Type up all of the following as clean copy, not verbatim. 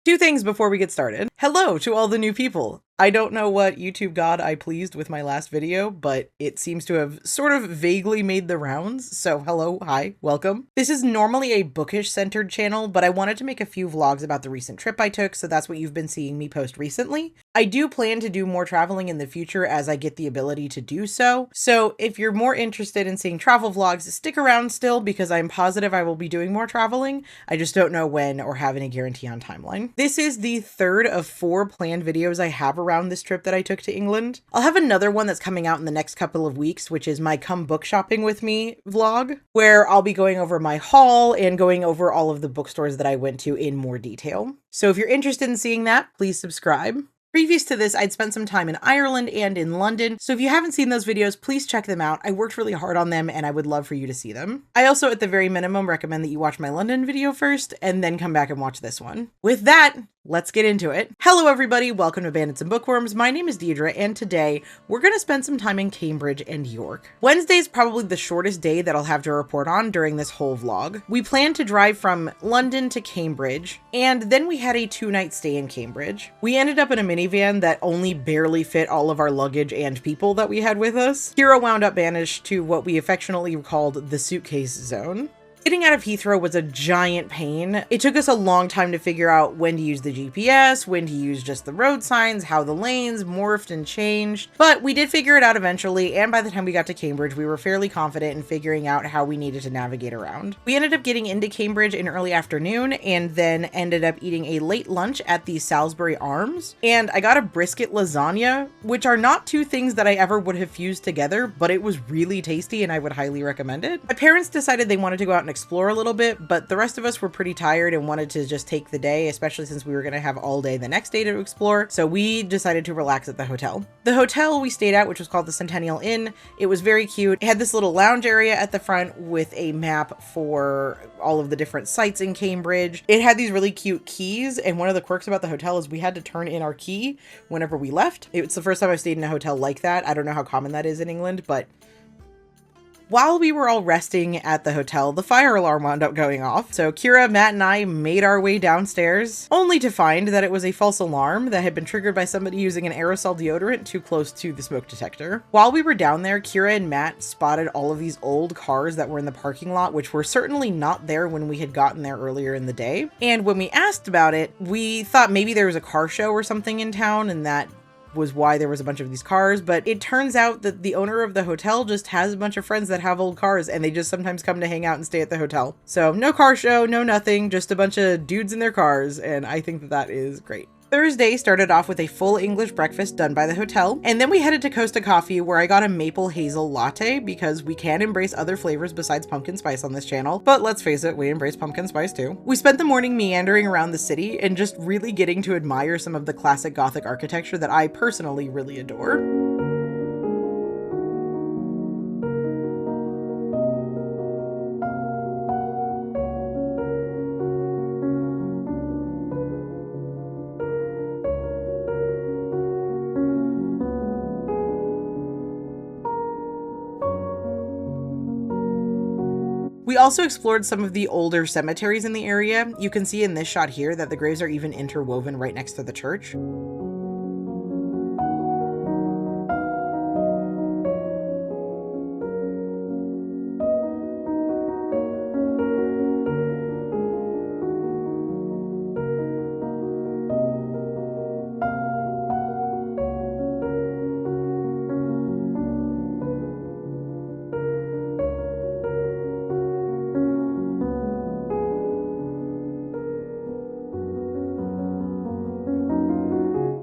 Two things before we get started. Hello to all the new people. I don't know what YouTube god I pleased with my last video, but it seems to have sort of vaguely made the rounds. So hello, hi, welcome. This is normally a bookish centered channel, but I wanted to make a few vlogs about the recent trip I took, so that's what you've been seeing me post recently. I do plan to do more traveling in the future as I get the ability to do so. So if you're more interested in seeing travel vlogs, stick around still because I'm positive I will be doing more traveling. I just don't know when or have any guarantee on timeline. This is the third of 4 planned videos I have around this trip that I took to England. I'll have another one that's coming out in the next couple of weeks, which is my come book shopping with me vlog, where I'll be going over my haul and going over all of the bookstores that I went to in more detail. So if you're interested in seeing that, please subscribe. Previous to this, I'd spent some time in Ireland and in London, so if you haven't seen those videos, please check them out. I worked really hard on them and I would love for you to see them. I also, at the very minimum, recommend that you watch my London video first and then come back and watch this one. With that, let's get into it. Hello everybody, welcome to Bandits and Bookworms. My name is Deidre and today we're going to spend some time in Cambridge and York. Wednesday is probably the shortest day that I'll have to report on during this whole vlog. We planned to drive from London to Cambridge and then we had a 2-night stay in Cambridge. We ended up in a minivan that only barely fit all of our luggage and people that we had with us. Kira wound up banished to what we affectionately called the suitcase zone. Getting out of Heathrow was a giant pain. It took us a long time to figure out when to use the GPS, when to use just the road signs, how the lanes morphed and changed, but we did figure it out eventually, and by the time we got to Cambridge, we were fairly confident in figuring out how we needed to navigate around. We ended up getting into Cambridge in early afternoon, and then ended up eating a late lunch at the Salisbury Arms, and I got a brisket lasagna, which are not two things that I ever would have fused together, but it was really tasty and I would highly recommend it. My parents decided they wanted to go out and explore a little bit, but the rest of us were pretty tired and wanted to just take the day, especially since we were going to have all day the next day to explore. So we decided to relax at the hotel. The hotel we stayed at, which was called the Centennial Inn, it was very cute. It had this little lounge area at the front with a map for all of the different sites in Cambridge. It had these really cute keys, and one of the quirks about the hotel is we had to turn in our key whenever we left. It's the first time I've stayed in a hotel like that. I don't know how common that is in England, but while we were all resting at the hotel, the fire alarm wound up going off. So Kira, Matt, and I made our way downstairs, only to find that it was a false alarm that had been triggered by somebody using an aerosol deodorant too close to the smoke detector. While we were down there, Kira and Matt spotted all of these old cars that were in the parking lot, which were certainly not there when we had gotten there earlier in the day. And when we asked about it, we thought maybe there was a car show or something in town, and that was why there was a bunch of these cars, but it turns out that the owner of the hotel just has a bunch of friends that have old cars and they just sometimes come to hang out and stay at the hotel. So no car show, no nothing, just a bunch of dudes in their cars, and I think that that is great. Thursday started off with a full English breakfast done by the hotel, and then we headed to Costa Coffee where I got a maple hazel latte because we can embrace other flavors besides pumpkin spice on this channel, but let's face it, we embrace pumpkin spice too. We spent the morning meandering around the city and just really getting to admire some of the classic Gothic architecture that I personally really adore. We also explored some of the older cemeteries in the area. You can see in this shot here that the graves are even interwoven right next to the church.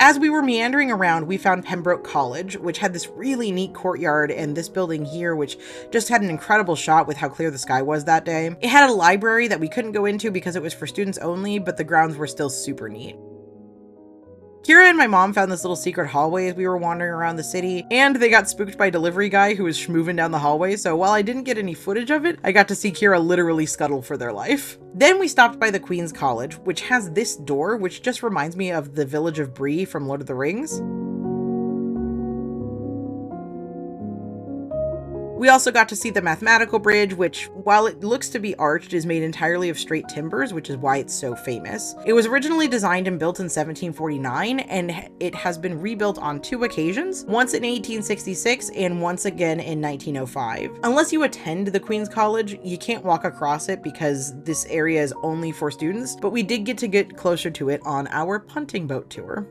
As we were meandering around, we found Pembroke College, which had this really neat courtyard, and this building here, which just had an incredible shot with how clear the sky was that day. It had a library that we couldn't go into because it was for students only, but the grounds were still super neat. Kira and my mom found this little secret hallway as we were wandering around the city, and they got spooked by a delivery guy who was schmooving down the hallway, so while I didn't get any footage of it, I got to see Kira literally scuttle for their life. Then we stopped by the Queen's College, which has this door, which just reminds me of the village of Bree from Lord of the Rings. We also got to see the mathematical bridge, which, while it looks to be arched, is made entirely of straight timbers, which is why it's so famous. It was originally designed and built in 1749, and it has been rebuilt on 2 occasions, once in 1866 and once again in 1905. Unless you attend the Queen's College, you can't walk across it because this area is only for students, but we did get to get closer to it on our punting boat tour.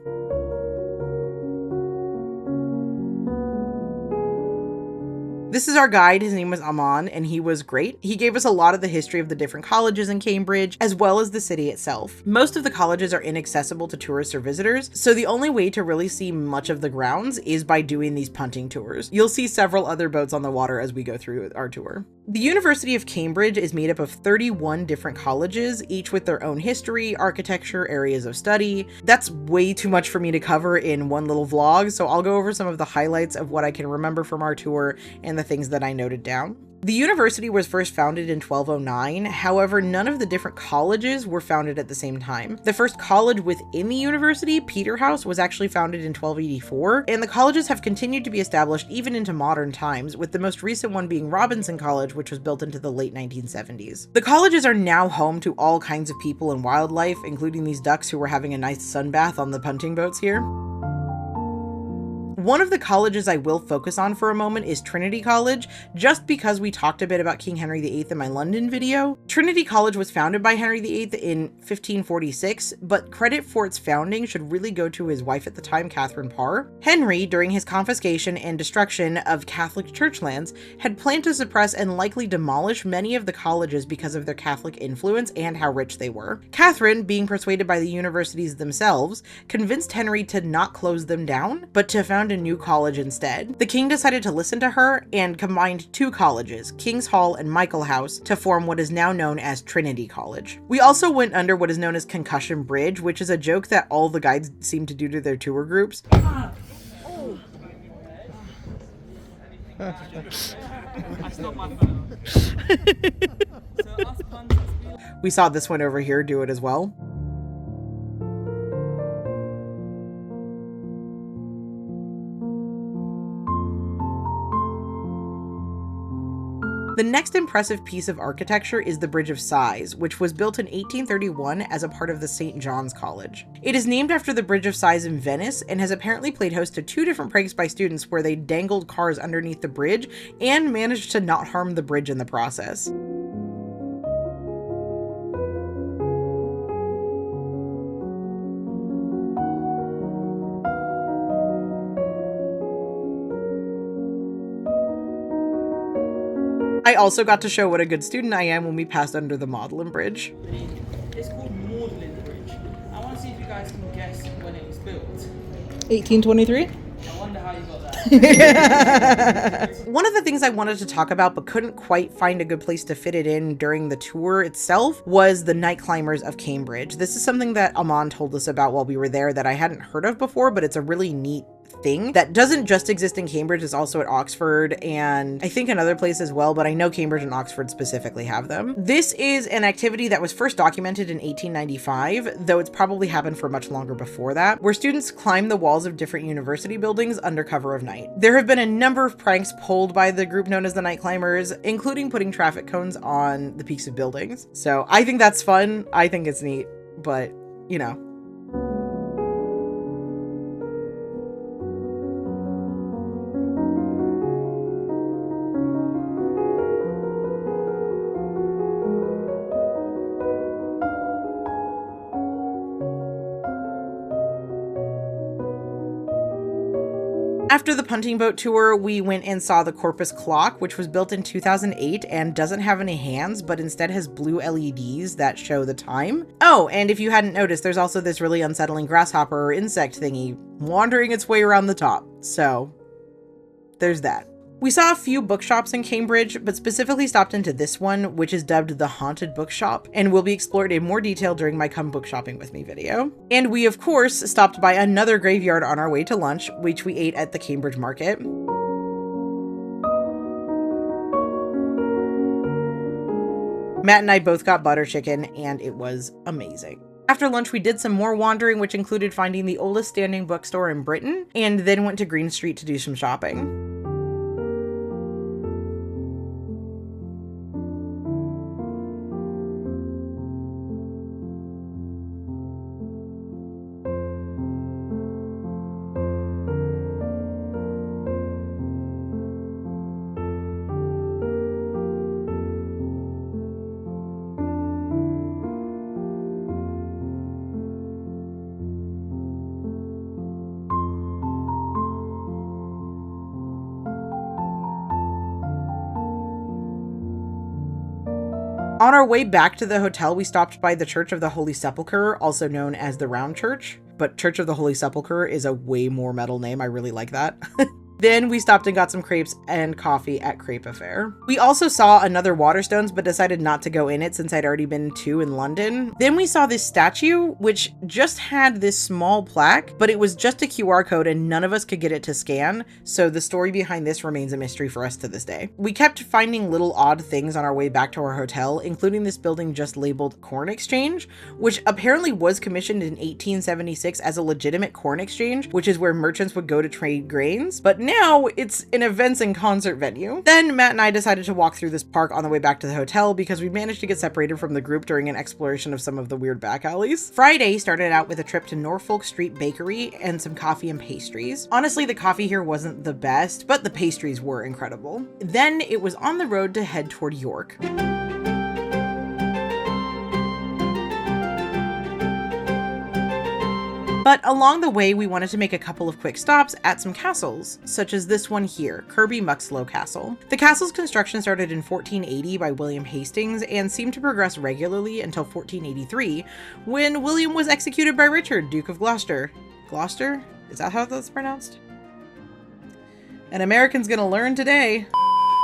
This is our guide. His name was Aman, and he was great. He gave us a lot of the history of the different colleges in Cambridge, as well as the city itself. Most of the colleges are inaccessible to tourists or visitors, so the only way to really see much of the grounds is by doing these punting tours. You'll see several other boats on the water as we go through our tour. The University of Cambridge is made up of 31 different colleges, each with their own history, architecture, areas of study. That's way too much for me to cover in one little vlog, so I'll go over some of the highlights of what I can remember from our tour and the things that I noted down. The university was first founded in 1209, however, none of the different colleges were founded at the same time. The first college within the university, Peterhouse, was actually founded in 1284, and the colleges have continued to be established even into modern times, with the most recent one being Robinson College, which was built into the late 1970s. The colleges are now home to all kinds of people and wildlife, including these ducks who were having a nice sunbath on the punting boats here. One of the colleges I will focus on for a moment is Trinity College, just because we talked a bit about King Henry VIII in my London video. Trinity College was founded by Henry VIII in 1546, but credit for its founding should really go to his wife at the time, Catherine Parr. Henry, during his confiscation and destruction of Catholic church lands, had planned to suppress and likely demolish many of the colleges because of their Catholic influence and how rich they were. Catherine, being persuaded by the universities themselves, convinced Henry to not close them down, but to found a new college instead. The king decided to listen to her and combined 2 colleges, King's Hall and Michael House, to form what is now known as Trinity College. We also went under what is known as Concussion Bridge, which is a joke that all the guides seem to do to their tour groups. We saw this one over here do it as well. The next impressive piece of architecture is the Bridge of Sighs, which was built in 1831 as a part of the St. John's College. It is named after the Bridge of Sighs in Venice and has apparently played host to 2 different pranks by students where they dangled cars underneath the bridge and managed to not harm the bridge in the process. I also got to show what a good student I am when we passed under the Magdalen Bridge. It's called Magdalen Bridge. I want to see if you guys can guess when it was built. 1823? I wonder how you got that. One of the things I wanted to talk about but couldn't quite find a good place to fit it in during the tour itself was the night climbers of Cambridge. This is something that Aman told us about while we were there that I hadn't heard of before, but it's a really neat thing that doesn't just exist in Cambridge, it's also at Oxford and I think another place as well, but I know Cambridge and Oxford specifically have them. This is an activity that was first documented in 1895, though it's probably happened for much longer before that, where students climb the walls of different university buildings under cover of night. There have been a number of pranks pulled by the group known as the Night Climbers, including putting traffic cones on the peaks of buildings. So I think that's fun. I think it's neat, but you know. After the punting boat tour, we went and saw the Corpus clock, which was built in 2008 and doesn't have any hands, but instead has blue LEDs that show the time. Oh, and if you hadn't noticed, there's also this really unsettling grasshopper or insect thingy wandering its way around the top. So there's that. We saw a few bookshops in Cambridge, but specifically stopped into this one, which is dubbed the Haunted Bookshop, and will be explored in more detail during my Come Book Shopping With Me video. And we, of course, stopped by another graveyard on our way to lunch, which we ate at the Cambridge Market. Matt and I both got butter chicken, and it was amazing. After lunch, we did some more wandering, which included finding the oldest standing bookstore in Britain, and then went to Green Street to do some shopping. On our way back to the hotel, we stopped by the Church of the Holy Sepulchre, also known as the Round Church, but Church of the Holy Sepulchre is a way more metal name. I really like that. Then we stopped and got some crepes and coffee at Crepe Affair. We also saw another Waterstones, but decided not to go in it since I'd already been to in London. Then we saw this statue, which just had this small plaque, but it was just a QR code and none of us could get it to scan. So the story behind this remains a mystery for us to this day. We kept finding little odd things on our way back to our hotel, including this building just labeled Corn Exchange, which apparently was commissioned in 1876 as a legitimate corn exchange, which is where merchants would go to trade grains. But now it's an events and concert venue. Then Matt and I decided to walk through this park on the way back to the hotel because we managed to get separated from the group during an exploration of some of the weird back alleys. Friday started out with a trip to Norfolk Street Bakery and some coffee and pastries. Honestly, the coffee here wasn't the best, but the pastries were incredible. Then it was on the road to head toward York. But along the way, we wanted to make a couple of quick stops at some castles, such as this one here, Kirby Muxloe Castle. The castle's construction started in 1480 by William Hastings and seemed to progress regularly until 1483, when William was executed by Richard, Duke of Gloucester. Gloucester? Is that how that's pronounced? An American's gonna learn today.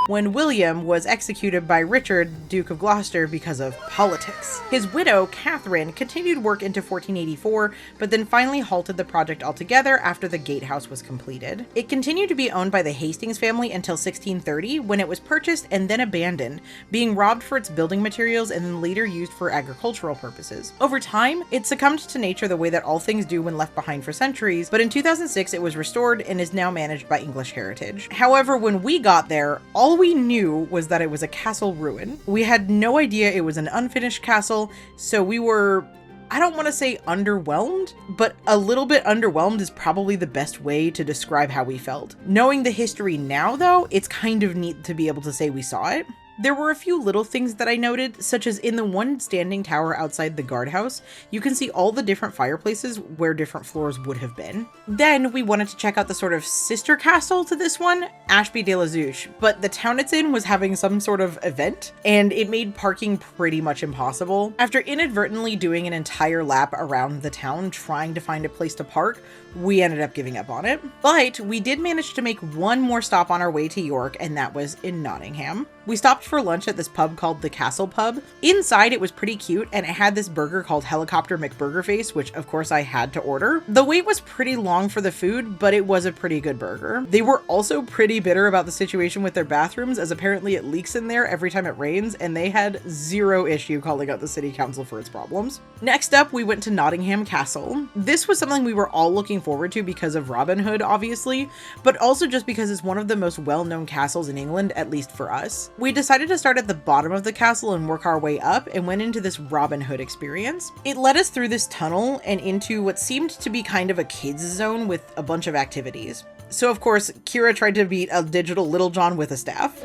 When William was executed by Richard, Duke of Gloucester, because of politics. His widow, Catherine, continued work into 1484, but then finally halted the project altogether after the gatehouse was completed. It continued to be owned by the Hastings family until 1630, when it was purchased and then abandoned, being robbed for its building materials and then later used for agricultural purposes. Over time, it succumbed to nature the way that all things do when left behind for centuries, but in 2006 it was restored and is now managed by English Heritage. However, when we got there, all we knew was that it was a castle ruin. We had no idea it was an unfinished castle, so we were, I don't want to say underwhelmed, but a little bit underwhelmed is probably the best way to describe how we felt. Knowing the history now, though, it's kind of neat to be able to say we saw it. There were a few little things that I noted, such as in the one standing tower outside the guardhouse, you can see all the different fireplaces where different floors would have been. Then we wanted to check out the sort of sister castle to this one, Ashby de la Zouch, but the town it's in was having some sort of event, and it made parking pretty much impossible. After inadvertently doing an entire lap around the town trying to find a place to park, we ended up giving up on it. But we did manage to make one more stop on our way to York, and that was in Nottingham. We stopped for lunch at this pub called the Castle Pub. Inside it was pretty cute and it had this burger called Helicopter McBurgerface, which of course I had to order. The wait was pretty long for the food, but it was a pretty good burger. They were also pretty bitter about the situation with their bathrooms, as apparently it leaks in there every time it rains, and they had zero issue calling out the city council for its problems. Next up, we went to Nottingham Castle. This was something we were all looking forward to because of Robin Hood, obviously, but also just because it's one of the most well-known castles in England, at least for us. We decided to start at the bottom of the castle and work our way up, and went into this Robin Hood experience. It led us through this tunnel and into what seemed to be kind of a kids zone with a bunch of activities. So of course, Kira tried to beat a digital Little John with a staff.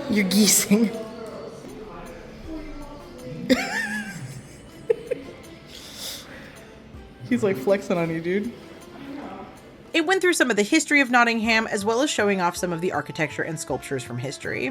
You're geesing. He's like flexing on you, dude. It went through some of the history of Nottingham, as well as showing off some of the architecture and sculptures from history.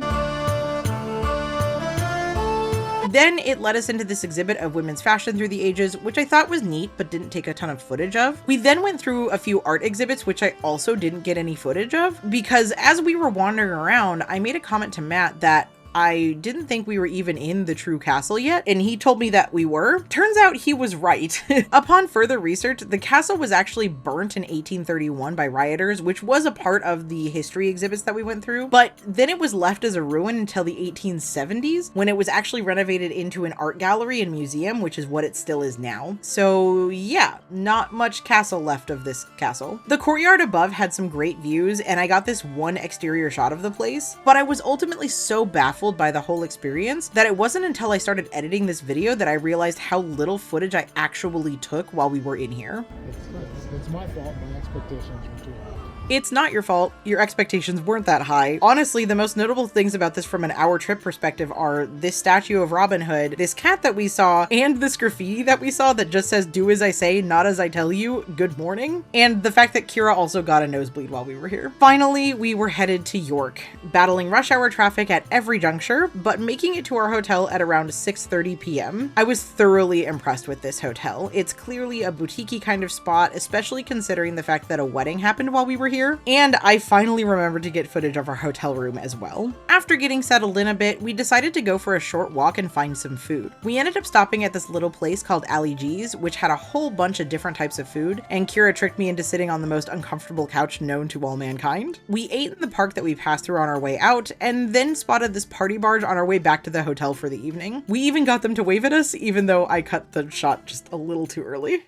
Then it led us into this exhibit of women's fashion through the ages, which I thought was neat, but didn't take a ton of footage of. We then went through a few art exhibits, which I also didn't get any footage of, because as we were wandering around, I made a comment to Matt that I didn't think we were even in the true castle yet, and he told me that we were. Turns out he was right. Upon further research, the castle was actually burnt in 1831 by rioters, which was a part of the history exhibits that we went through, but then it was left as a ruin until the 1870s, when it was actually renovated into an art gallery and museum, which is what it still is now. So yeah, not much castle left of this castle. The courtyard above had some great views, and I got this one exterior shot of the place, but I was ultimately so baffled by the whole experience that it wasn't until I started editing this video that I realized how little footage I actually took while we were in here. It's my fault. My expectations were too high. It's not your fault. Your expectations weren't that high. Honestly, the most notable things about this from an hour trip perspective are this statue of Robin Hood, this cat that we saw, and this graffiti that we saw that just says, "Do as I say, not as I tell you, good morning," and the fact that Kira also got a nosebleed while we were here. Finally, we were headed to York, battling rush hour traffic at every juncture, but making it to our hotel at around 6:30 p.m. I was thoroughly impressed with this hotel. It's clearly a boutique-y kind of spot, especially considering the fact that a wedding happened while we were here, and I finally remembered to get footage of our hotel room as well. After getting settled in a bit, we decided to go for a short walk and find some food. We ended up stopping at this little place called Ali G's, which had a whole bunch of different types of food, and Kira tricked me into sitting on the most uncomfortable couch known to all mankind. We ate in the park that we passed through on our way out, and then spotted this party barge on our way back to the hotel for the evening. We even got them to wave at us, even though I cut the shot just a little too early.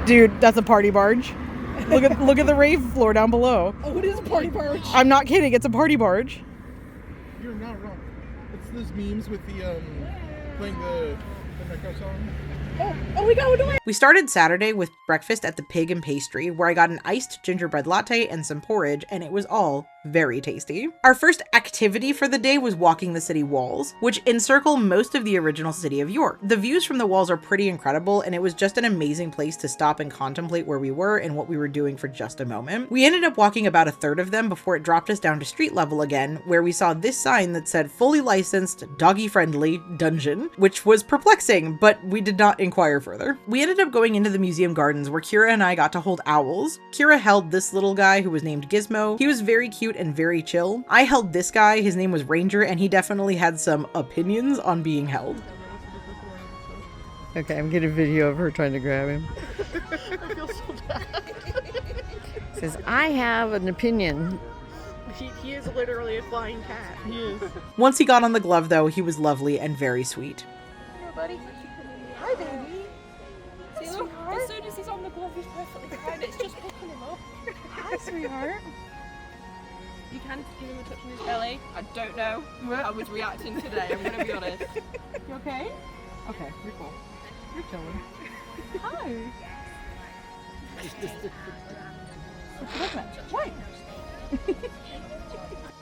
Dude, that's a party barge. Look at the rave floor down below. Oh, it is a party barge. I'm not kidding, it's a party barge. You're not wrong. It's those memes with the playing the Mecha song. Oh, we got away. We started Saturday with breakfast at the Pig and Pastry, where I got an iced gingerbread latte and some porridge, and it was all very tasty. Our first activity for the day was walking the city walls, which encircle most of the original city of York. The views from the walls are pretty incredible, and it was just an amazing place to stop and contemplate where we were and what we were doing for just a moment. We ended up walking about a third of them before it dropped us down to street level again, where we saw this sign that said fully licensed, doggy friendly dungeon, which was perplexing, but we did not inquire further. We ended up going into the museum gardens where Kira and I got to hold owls. Kira held this little guy who was named Gizmo. He was very cute and very chill. I held this guy, his name was Ranger, and he definitely had some opinions on being held. Okay, I'm getting a video of her trying to grab him. I feel so bad. Says, I have an opinion. He is literally a flying cat. He is. Once he got on the glove though, he was lovely and very sweet. Hello, buddy. Hi, baby. See, look, as soon as he's on the glove, he's perfectly fine. It's just picking him up. Hi, sweetheart. You can give him a touch on his belly. I don't know how I was reacting today, I'm going to be honest. You okay? Okay, you're cool. You're chilling. Hi. Wait.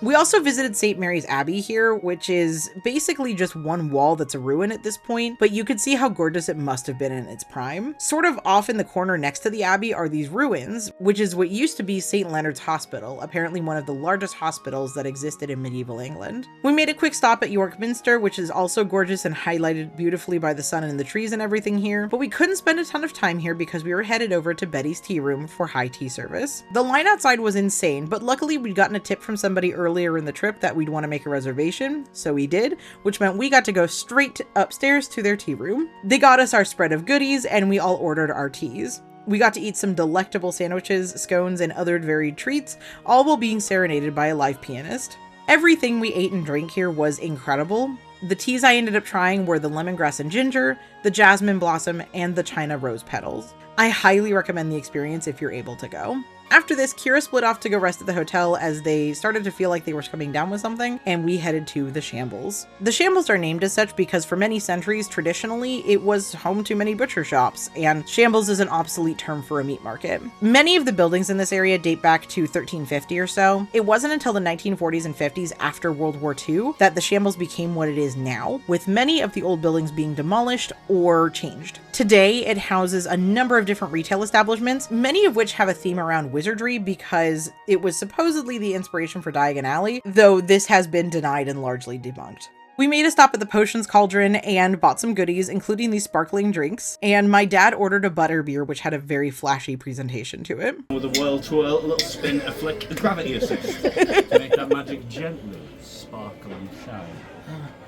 We also visited St. Mary's Abbey here, which is basically just one wall that's a ruin at this point, but you could see how gorgeous it must have been in its prime. Sort of off in the corner next to the Abbey are these ruins, which is what used to be St. Leonard's Hospital, apparently one of the largest hospitals that existed in medieval England. We made a quick stop at York Minster, which is also gorgeous and highlighted beautifully by the sun and the trees and everything here, but we couldn't spend a ton of time here because we were headed over to Betty's Tea Room for high tea service. The line outside was insane, but luckily we'd gotten a tip from somebody earlier in the trip that we'd want to make a reservation, so we did, which meant we got to go straight upstairs to their tea room. They got us our spread of goodies and we all ordered our teas. We got to eat some delectable sandwiches, scones, and other varied treats, all while being serenaded by a live pianist. Everything we ate and drank here was incredible. The teas I ended up trying were the lemongrass and ginger, the jasmine blossom, and the China rose petals. I highly recommend the experience if you're able to go. After this, Kira split off to go rest at the hotel as they started to feel like they were coming down with something, and we headed to the Shambles. The Shambles are named as such because for many centuries, traditionally, it was home to many butcher shops, and Shambles is an obsolete term for a meat market. Many of the buildings in this area date back to 1350 or so. It wasn't until the 1940s and 50s after World War II that the Shambles became what it is now, with many of the old buildings being demolished or changed. Today, it houses a number of different retail establishments, many of which have a theme around wizardry because it was supposedly the inspiration for Diagon Alley, though this has been denied and largely debunked. We made a stop at the Potions Cauldron and bought some goodies, including these sparkling drinks, and my dad ordered a butterbeer, which had a very flashy presentation to it. With a whirl twirl, a little spin, a flick, a gravity assist to make that magic gently sparkle and shine.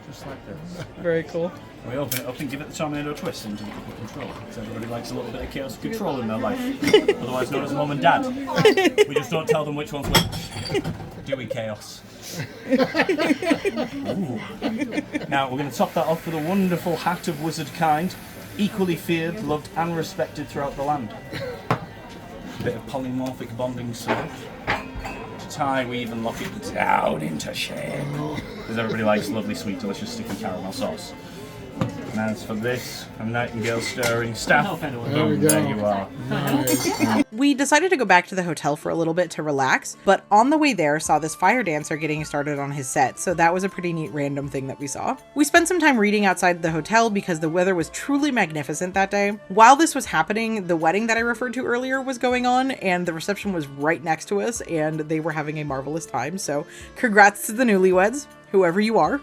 Just like this. Very cool. We open it up and give it the tornado twist into the cup of control, because everybody likes a little bit of chaos control in their life, otherwise known as mum and dad. We just don't tell them which one's which. Do we chaos? Ooh. Now we're going to top that off with a wonderful hat of wizard kind, equally feared, loved and respected throughout the land. A bit of polymorphic bonding sword. Tie, weave and lock it down into shape, because everybody likes lovely, sweet, delicious, sticky caramel sauce. And as for this, a nightingale stirring staff. There we go. There you are. Nice. We decided to go back to the hotel for a little bit to relax, but on the way there saw this fire dancer getting started on his set, so that was a pretty neat random thing that we saw. We spent some time reading outside the hotel because the weather was truly magnificent that day. While this was happening, the wedding that I referred to earlier was going on, and the reception was right next to us, and they were having a marvelous time, so congrats to the newlyweds, whoever you are.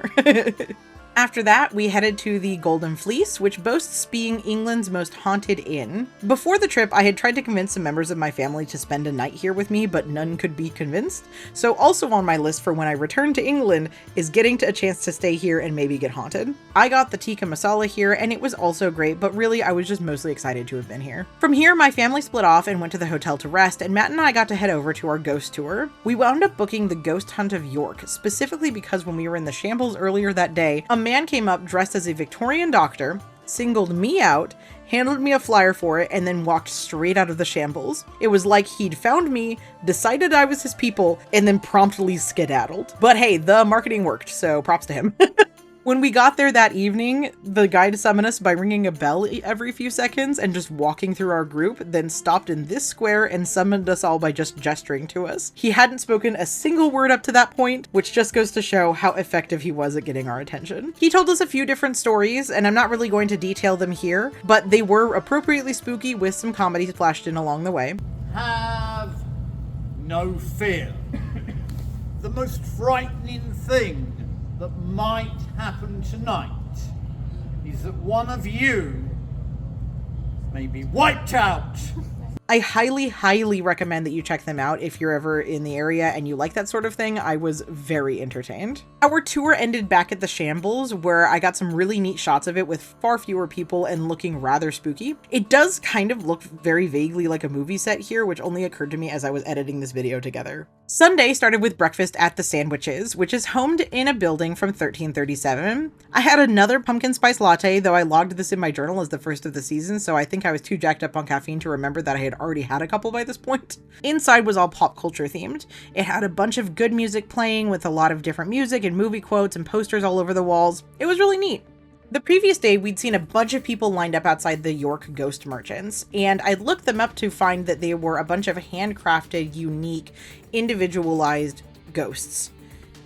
After that, we headed to the Golden Fleece, which boasts being England's most haunted inn. Before the trip, I had tried to convince some members of my family to spend a night here with me, but none could be convinced. So also on my list for when I return to England is getting a chance to stay here and maybe get haunted. I got the tikka masala here, and it was also great, but really I was just mostly excited to have been here. From here, my family split off and went to the hotel to rest, and Matt and I got to head over to our ghost tour. We wound up booking the Ghost Hunt of York, specifically because when we were in the shambles earlier that day, a man came up dressed as a Victorian doctor, singled me out, handed me a flyer for it, and then walked straight out of the shambles. It was like he'd found me, decided I was his people, and then promptly skedaddled. But hey, the marketing worked, so props to him. When we got there that evening, the guide summoned us by ringing a bell every few seconds and just walking through our group, then stopped in this square and summoned us all by just gesturing to us. He hadn't spoken a single word up to that point, which just goes to show how effective he was at getting our attention. He told us a few different stories, and I'm not really going to detail them here, but they were appropriately spooky with some comedy splashed in along the way. Have no fear. The most frightening thing that might happen tonight is that one of you may be wiped out. I highly recommend that you check them out if you're ever in the area and you like that sort of thing. I was very entertained. Our tour ended back at the Shambles, where I got some really neat shots of it with far fewer people and looking rather spooky. It does kind of look very vaguely like a movie set here, which only occurred to me as I was editing this video together. Sunday started with breakfast at the Sandwiches, which is homed in a building from 1337. I had another pumpkin spice latte, though I logged this in my journal as the first of the season, so I think I was too jacked up on caffeine to remember that I had already had a couple by this point. Inside was all pop culture themed. It had a bunch of good music playing with a lot of different music and movie quotes and posters all over the walls. It was really neat. The previous day, we'd seen a bunch of people lined up outside the York Ghost Merchants, and I looked them up to find that they were a bunch of handcrafted, unique, individualized ghosts.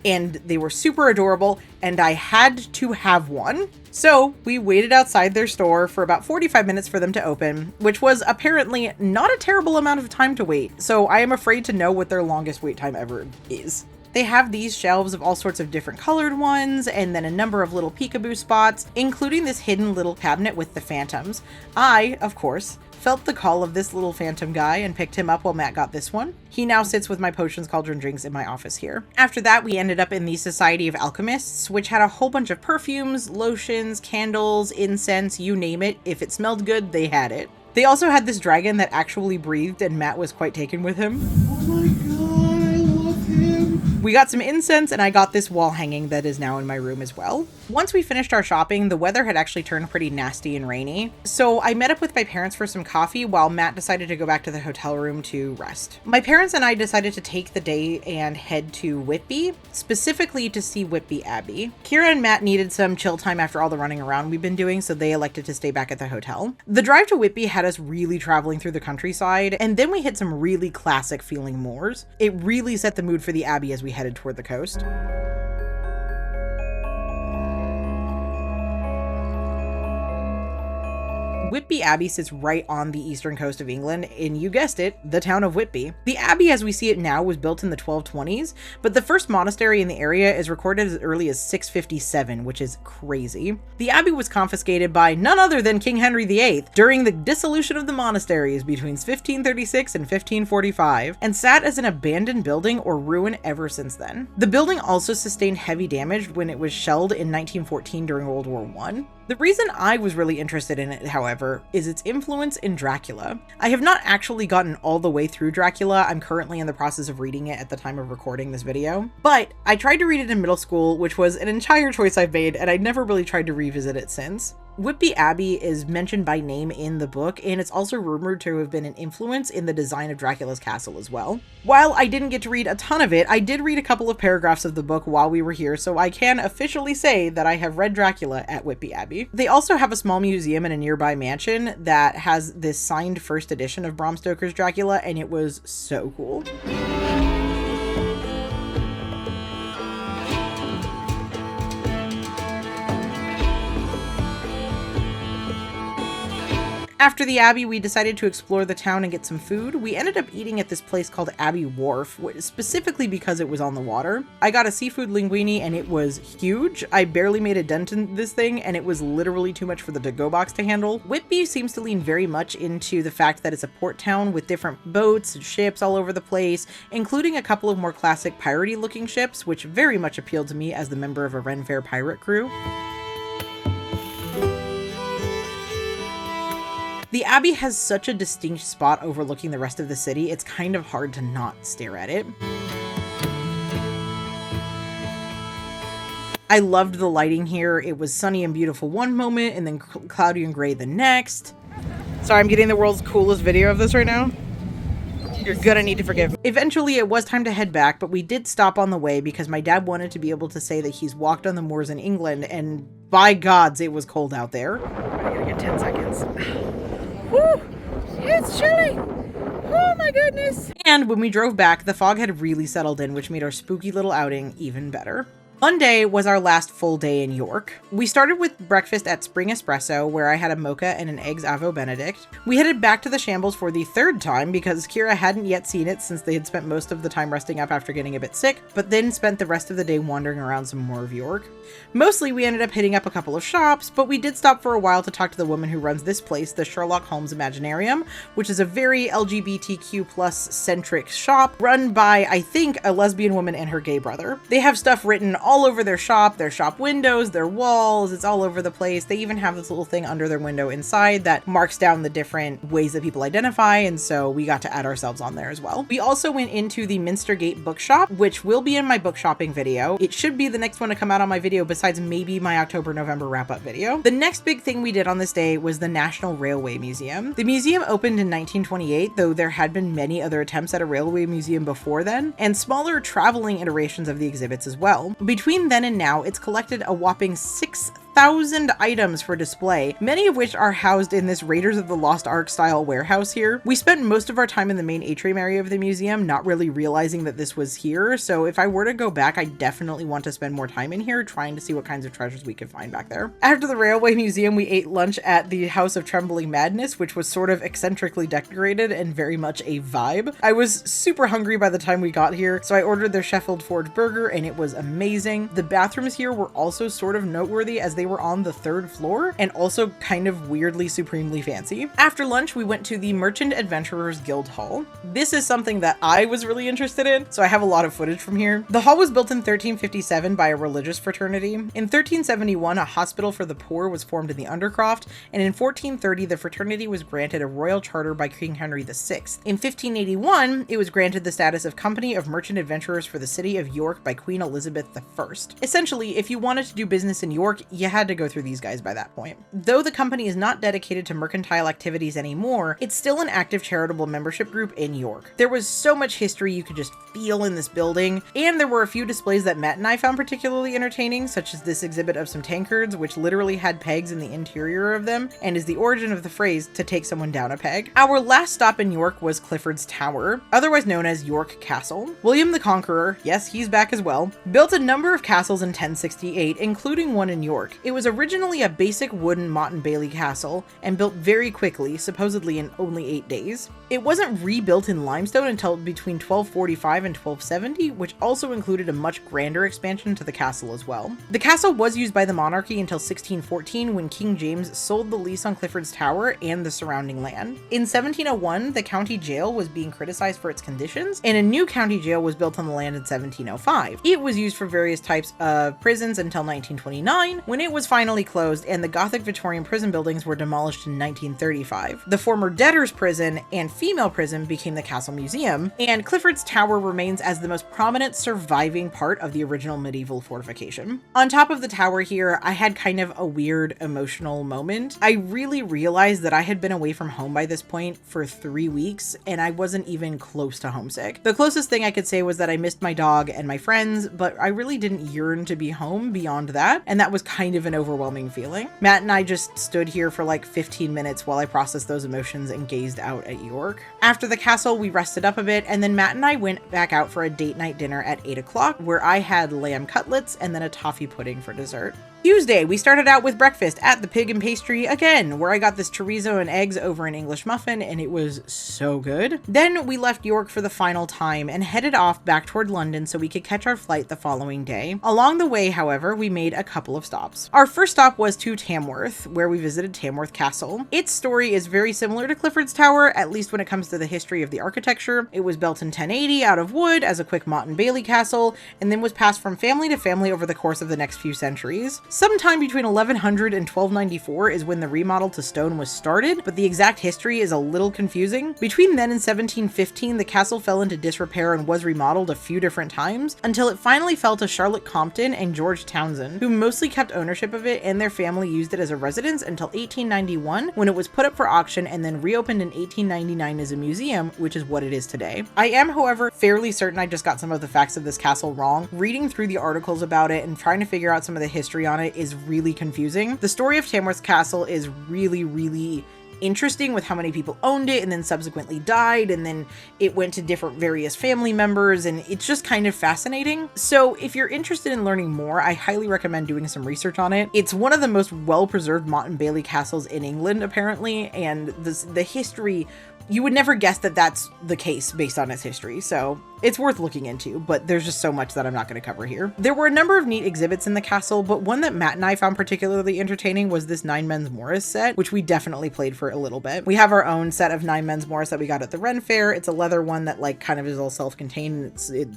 And they were super adorable, and I had to have one. So we waited outside their store for about 45 minutes for them to open, which was apparently not a terrible amount of time to wait. So I am afraid to know what their longest wait time ever is. They have these shelves of all sorts of different colored ones, and then a number of little peekaboo spots, including this hidden little cabinet with the phantoms. I, of course, felt the call of this little phantom guy and picked him up while Matt got this one. He now sits with my potions, cauldron drinks in my office here. After that, we ended up in the Society of Alchemists, which had a whole bunch of perfumes, lotions, candles, incense, you name it. If it smelled good, they had it. They also had this dragon that actually breathed, and Matt was quite taken with him. Oh my god, I love him. We got some incense, and I got this wall hanging that is now in my room as well. Once we finished our shopping, the weather had actually turned pretty nasty and rainy, so I met up with my parents for some coffee while Matt decided to go back to the hotel room to rest. My parents and I decided to take the day and head to Whitby, specifically to see Whitby Abbey. Kira and Matt needed some chill time after all the running around we've been doing, so they elected to stay back at the hotel. The drive to Whitby had us really traveling through the countryside, and then we hit some really classic feeling moors. It really set the mood for the Abbey as we headed toward the coast. Whitby Abbey sits right on the eastern coast of England, and you guessed it, the town of Whitby. The abbey as we see it now was built in the 1220s, but the first monastery in the area is recorded as early as 657, which is crazy. The abbey was confiscated by none other than King Henry VIII during the dissolution of the monasteries between 1536 and 1545, and sat as an abandoned building or ruin ever since then. The building also sustained heavy damage when it was shelled in 1914 during World War I. The reason I was really interested in it, however, is its influence in Dracula. I have not actually gotten all the way through Dracula. I'm currently in the process of reading it at the time of recording this video, but I tried to read it in middle school, which was an entire choice I've made, and I never really tried to revisit it since. Whitby Abbey is mentioned by name in the book, and it's also rumored to have been an influence in the design of Dracula's castle as well. While I didn't get to read a ton of it, I did read a couple of paragraphs of the book while we were here, so I can officially say that I have read Dracula at Whitby Abbey. They also have a small museum in a nearby mansion that has this signed first edition of Bram Stoker's Dracula, and it was so cool. After the Abbey, we decided to explore the town and get some food. We ended up eating at this place called Abbey Wharf, specifically because it was on the water. I got a seafood linguine and it was huge. I barely made a dent in this thing and it was literally too much for the to-go box to handle. Whitby seems to lean very much into the fact that it's a port town with different boats and ships all over the place, including a couple of more classic piratey looking ships, which very much appealed to me as the member of a Ren Fair pirate crew. The Abbey has such a distinct spot overlooking the rest of the city, it's kind of hard to not stare at it. I loved the lighting here. It was sunny and beautiful one moment and then cloudy and gray the next. Sorry, I'm getting the world's coolest video of this right now. You're gonna need to forgive me. Eventually, it was time to head back, but we did stop on the way because my dad wanted to be able to say that he's walked on the moors in England, and by gods, it was cold out there. I'm gonna get 10 seconds. Woo! It's chilly! Oh my goodness! And when we drove back, the fog had really settled in, which made our spooky little outing even better. Monday was our last full day in York. We started with breakfast at Spring Espresso, where I had a mocha and an eggs avo benedict. We headed back to the Shambles for the third time because Kira hadn't yet seen it since they had spent most of the time resting up after getting a bit sick, but then spent the rest of the day wandering around some more of York. Mostly we ended up hitting up a couple of shops, but we did stop for a while to talk to the woman who runs this place, the Sherlock Holmes Imaginarium, which is a very LGBTQ+ centric shop run by, I think, a lesbian woman and her gay brother. They have stuff written all over their shop windows, their walls, it's all over the place. They even have this little thing under their window inside that marks down the different ways that people identify, and so we got to add ourselves on there as well. We also went into the Minstergate bookshop, which will be in my book shopping video. It should be the next one to come out on my video besides maybe my October-November wrap-up video. The next big thing we did on this day was the National Railway Museum. The museum opened in 1928, though there had been many other attempts at a railway museum before then, and smaller traveling iterations of the exhibits as well. Between then and now, it's collected a whopping 6,000 items for display, many of which are housed in this Raiders of the Lost Ark style warehouse here. We spent most of our time in the main atrium area of the museum, not really realizing that this was here, so if I were to go back, I definitely want to spend more time in here trying to see what kinds of treasures we could find back there. After the railway museum, we ate lunch at the House of Trembling Madness, which was sort of eccentrically decorated and very much a vibe. I was super hungry by the time we got here, so I ordered their Sheffield Forge burger and it was amazing. The bathrooms here were also sort of noteworthy as they were on the 3rd floor and also kind of weirdly supremely fancy. After lunch, we went to the Merchant Adventurers Guild Hall. This is something that I was really interested in, so I have a lot of footage from here. The hall was built in 1357 by a religious fraternity. In 1371, a hospital for the poor was formed in the Undercroft, and in 1430, the fraternity was granted a royal charter by King Henry VI. In 1581, it was granted the status of Company of Merchant Adventurers for the city of York by Queen Elizabeth I. Essentially, if you wanted to do business in York, you had to go through these guys by that point. Though the company is not dedicated to mercantile activities anymore, it's still an active charitable membership group in York. There was so much history you could just feel in this building, and there were a few displays that Matt and I found particularly entertaining, such as this exhibit of some tankards, which literally had pegs in the interior of them, and is the origin of the phrase to take someone down a peg. Our last stop in York was Clifford's Tower, otherwise known as York Castle. William the Conqueror, yes, he's back as well, built a number of castles in 1068, including one in York. It was originally a basic wooden Motte and Bailey castle, and built very quickly, supposedly in only 8 days. It wasn't rebuilt in limestone until between 1245 and 1270, which also included a much grander expansion to the castle as well. The castle was used by the monarchy until 1614, when King James sold the lease on Clifford's Tower and the surrounding land. In 1701, the county jail was being criticized for its conditions, and a new county jail was built on the land in 1705. It was used for various types of prisons until 1929, when it it was finally closed and the Gothic Victorian prison buildings were demolished in 1935. The former debtors' prison and female prison became the Castle Museum, and Clifford's Tower remains as the most prominent surviving part of the original medieval fortification. On top of the tower here, I had kind of a weird emotional moment. I really realized that I had been away from home by this point for 3 weeks, and I wasn't even close to homesick. The closest thing I could say was that I missed my dog and my friends, but I really didn't yearn to be home beyond that, and that was kind of an overwhelming feeling. Matt and I just stood here for like 15 minutes while I processed those emotions and gazed out at York. After the castle, we rested up a bit, and then Matt and I went back out for a date night dinner at 8 o'clock, where I had lamb cutlets and then a toffee pudding for dessert. Tuesday, we started out with breakfast at the Pig and Pastry again, where I got this chorizo and eggs over an English muffin, and it was so good. Then we left York for the final time and headed off back toward London so we could catch our flight the following day. Along the way, however, we made a couple of stops. Our first stop was to Tamworth, where we visited Tamworth Castle. Its story is very similar to Clifford's Tower, at least when it comes to the history of the architecture. It was built in 1080 out of wood as a quick Motte and Bailey castle, and then was passed from family to family over the course of the next few centuries. Sometime between 1100 and 1294 is when the remodel to stone was started, but the exact history is a little confusing. Between then and 1715, the castle fell into disrepair and was remodeled a few different times, until it finally fell to Charlotte Compton and George Townsend, who mostly kept ownership of it, and their family used it as a residence until 1891, when it was put up for auction and then reopened in 1899 as a museum, which is what it is today. I am, however, fairly certain I just got some of the facts of this castle wrong. Reading through the articles about it and trying to figure out some of the history on it is really confusing. The story of Tamworth Castle is really interesting, with how many people owned it and then subsequently died, and then it went to different various family members, and it's just kind of fascinating. So if you're interested in learning more, I highly recommend doing some research on it. It's one of the most well-preserved Motte and Bailey castles in England, apparently, and the history, you would never guess that that's the case based on its history, so it's worth looking into, but there's just so much that I'm not going to cover here. There were a number of neat exhibits in the castle, but one that Matt and I found particularly entertaining was this Nine Men's Morris set, which we definitely played for a little bit. We have our own set of Nine Men's Morris that we got at the Ren Fair. It's a leather one that like kind of is all self-contained. It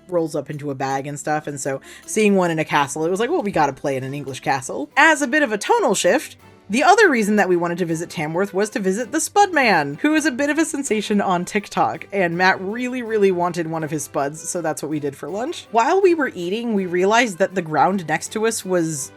rolls up into a bag and stuff, and so seeing one in a castle, it was like, well, we got to play in an English castle. As a bit of a tonal shift, the other reason that we wanted to visit Tamworth was to visit the Spudman, who is a bit of a sensation on TikTok, and Matt really wanted one of his spuds, so that's what we did for lunch. While we were eating, we realized that the ground next to us was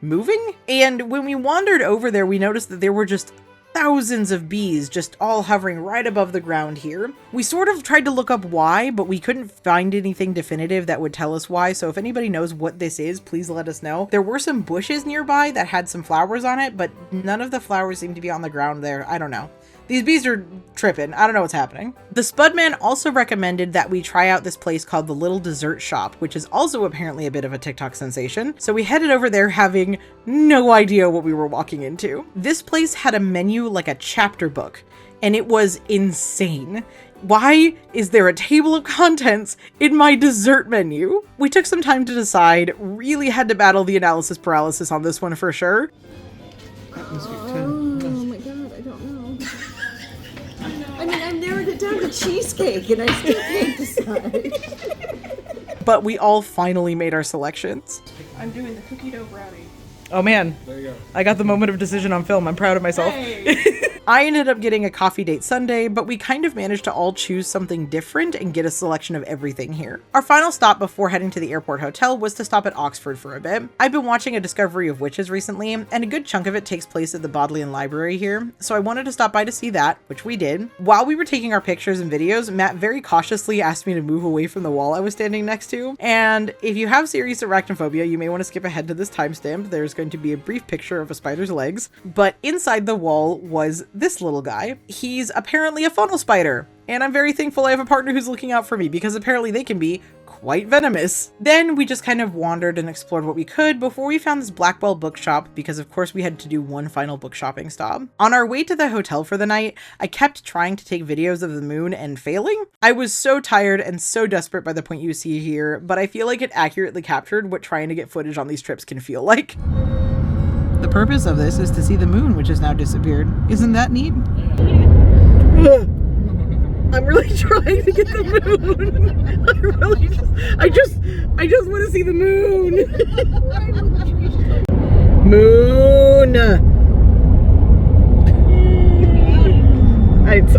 moving, and when we wandered over there, we noticed that there were just thousands of bees just all hovering right above the ground here. We sort of tried to look up why, but we couldn't find anything definitive that would tell us why, so if anybody knows what this is, please let us know. There were some bushes nearby that had some flowers on it, but none of the flowers seem to be on the ground there. I don't know. These bees are tripping. I don't know what's happening. The Spudman also recommended that we try out this place called the Little Dessert Shop, which is also apparently a bit of a TikTok sensation. So we headed over there having no idea what we were walking into. This place had a menu like a chapter book, and it was insane. Why is there a table of contents in my dessert menu? We took some time to decide, really had to battle the analysis paralysis on this one for sure. Oh my god, I don't know. I mean, I've narrowed it down to cheesecake and I still can't decide. But we all finally made our selections. I'm doing the cookie dough brownie. Oh man, There you go. I got the moment of decision on film. I'm proud of myself. Hey. I ended up getting a coffee date sundae, but we kind of managed to all choose something different and get a selection of everything here. Our final stop before heading to the airport hotel was to stop at Oxford for a bit. I've been watching A Discovery of Witches recently, and a good chunk of it takes place at the Bodleian Library here, so I wanted to stop by to see that, which we did. While we were taking our pictures and videos, Matt very cautiously asked me to move away from the wall I was standing next to, and if you have serious arachnophobia, you may want to skip ahead to this timestamp. There's going to be a brief picture of a spider's legs, but inside the wall was this little guy. He's apparently a funnel spider, and I'm very thankful I have a partner who's looking out for me, because apparently they can be quite venomous. Then we just kind of wandered and explored what we could before we found this Blackwell bookshop, because of course we had to do one final book shopping stop. On our way to the hotel for the night, I kept trying to take videos of the moon and failing. I was so tired and so desperate by the point you see here, but I feel like it accurately captured what trying to get footage on these trips can feel like. The purpose of this is to see the moon, which has now disappeared. Isn't that neat? I'm really trying to get the moon. I just want to see the moon. Moon.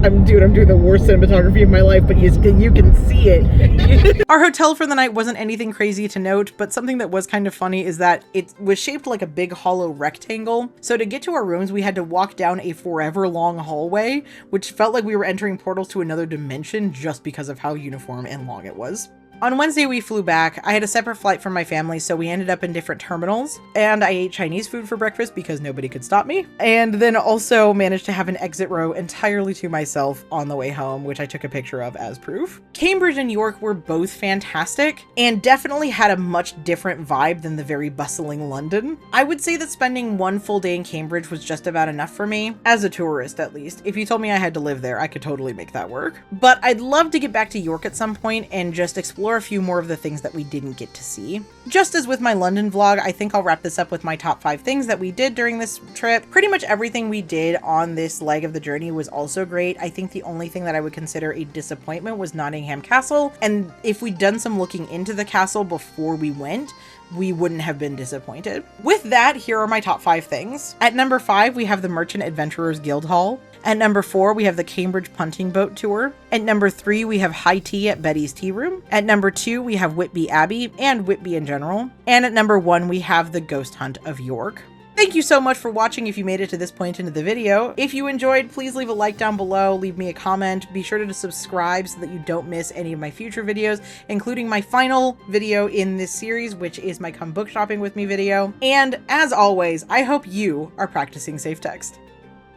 I'm doing the worst cinematography of my life, but you can see it. Our hotel for the night wasn't anything crazy to note, but something that was kind of funny is that it was shaped like a big hollow rectangle. So to get to our rooms, we had to walk down a forever long hallway, which felt like we were entering portals to another dimension just because of how uniform and long it was. On Wednesday, we flew back. I had a separate flight from my family, so we ended up in different terminals, and I ate Chinese food for breakfast because nobody could stop me, and then also managed to have an exit row entirely to myself on the way home, which I took a picture of as proof. Cambridge and York were both fantastic, and definitely had a much different vibe than the very bustling London. I would say that spending one full day in Cambridge was just about enough for me, as a tourist at least. If you told me I had to live there, I could totally make that work. But I'd love to get back to York at some point and just explore a few more of the things that we didn't get to see. Just as with my London vlog, I think I'll wrap this up with my top 5 things that we did during this trip. Pretty much everything we did on this leg of the journey was also great. I think the only thing that I would consider a disappointment was Nottingham Castle, and if we'd done some looking into the castle before we went, we wouldn't have been disappointed. With that, here are my top 5 things. At number 5, we have the Merchant Adventurers Guild Hall. At number 4, we have the Cambridge Punting Boat Tour. At number 3, we have high tea at Betty's Tea Room. At number 2, we have Whitby Abbey and Whitby in general. And at number 1, we have the Ghost Hunt of York. Thank you so much for watching if you made it to this point into the video. If you enjoyed, please leave a like down below, leave me a comment, be sure to subscribe so that you don't miss any of my future videos, including my final video in this series, which is my Come Book Shopping With Me video. And as always, I hope you are practicing safe text.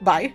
Bye.